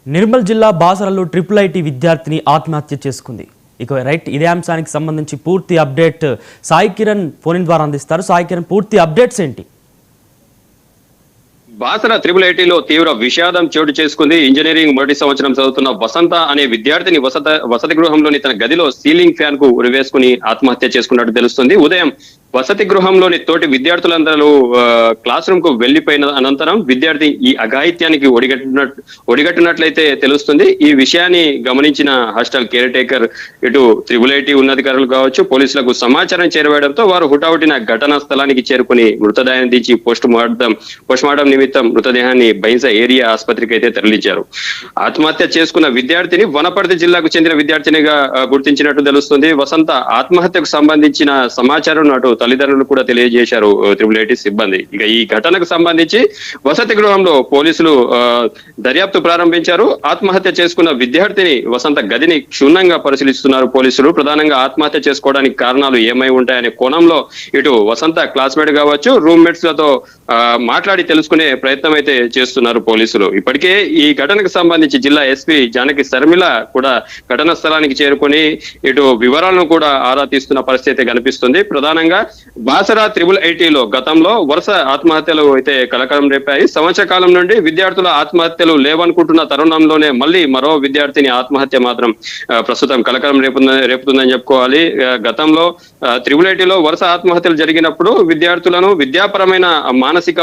నిర్మల్ జిల్లా బాసరలో triple IT విద్యార్థిని ఆత్మహత్య చేసుకుంది. ఇదే అంశానికి సంబంధించి పూర్తి అప్డేట్ సాయి కిరణ్ ఫోన్ ద్వారా అందిస్తారు. సాయి కిరణ్, పూర్తి అప్డేట్స్ ఏంటి? బాసర ట్రిపుల్ ఐటీలో తీవ్ర విషాదం చోటు చేసుకుంది. ఇంజనీరింగ్ మొదటి సంవత్సరం చదువుతున్న వసంత అనే విద్యార్థిని వసతి గృహంలోని తన గదిలో సీలింగ్ ఫ్యాన్ కు ఉరివేసుకుని ఆత్మహత్య చేసుకున్నట్టు తెలుస్తుంది. ఉదయం వసతి గృహంలోని తోటి విద్యార్థులందరూ క్లాస్ రూమ్ కు వెళ్లిపోయిన అనంతరం విద్యార్థి ఈ అఘాయిత్యానికి ఒడిగట్టినట్లయితే తెలుస్తుంది. ఈ విషయాన్ని గమనించిన హాస్టల్ కేర్ టేకర్, ఇటు ట్రిపుల్ ఐటీ ఉన్నతాధికారులు కావచ్చు, పోలీసులకు సమాచారం చేరవేయడంతో వారు హుటాహుటిన ఘటనా స్థలానికి చేరుకుని మృతదేహాన్ని దించి పోస్ట్ మార్టం నిమిత్తం మృతదేహాన్ని బైన్స ఏరియా ఆసుపత్రికి అయితే తరలించారు. ఆత్మహత్య చేసుకున్న విద్యార్థిని వనపర్తి జిల్లాకు చెందిన విద్యార్థినిగా గుర్తించినట్టు తెలుస్తుంది. వసంత ఆత్మహత్యకు సంబంధించిన సమాచారం అటు తల్లిదండ్రులు కూడా తెలియజేశారు ట్రిపుల్ ఐటీ సిబ్బంది. ఇక ఈ ఘటనకు సంబంధించి వసతి గృహంలో పోలీసులు దర్యాప్తు ప్రారంభించారు. ఆత్మహత్య చేసుకున్న విద్యార్థిని వసంత గదిని క్షుణ్ణంగా పరిశీలిస్తున్నారు పోలీసులు. ప్రధానంగా ఆత్మహత్య చేసుకోవడానికి కారణాలు ఏమై ఉంటాయనే కోణంలో ఇటు వసంత క్లాస్మేట్ కావచ్చు, రూమ్మేట్స్ లతో మాట్లాడి తెలుసుకునే ప్రయత్నం అయితే చేస్తున్నారు పోలీసులు. ఇప్పటికే ఈ ఘటనకు సంబంధించి జిల్లా ఎస్పీ జానకి శర్మిల కూడా ఘటనా స్థలానికి చేరుకొని ఇటు వివరాలను కూడా ఆరా తీస్తున్న పరిస్థితి కనిపిస్తుంది. ప్రధానంగా బాసర ట్రిపుల్ ఐటీలో గతంలో వరుస ఆత్మహత్యలు అయితే కలకలం రేపాయి. సంవత్సర కాలం నుండి విద్యార్థుల ఆత్మహత్యలు లేవనుకుంటున్న తరుణంలోనే మళ్ళీ మరో విద్యార్థిని ఆత్మహత్య మాత్రం ప్రస్తుతం కలకలం రేపుతుందని చెప్పుకోవాలి. గతంలో ట్రిపుల్ ఐటీలో వరుస ఆత్మహత్యలు జరిగినప్పుడు విద్యార్థులను విద్యాపరమైన మానసిక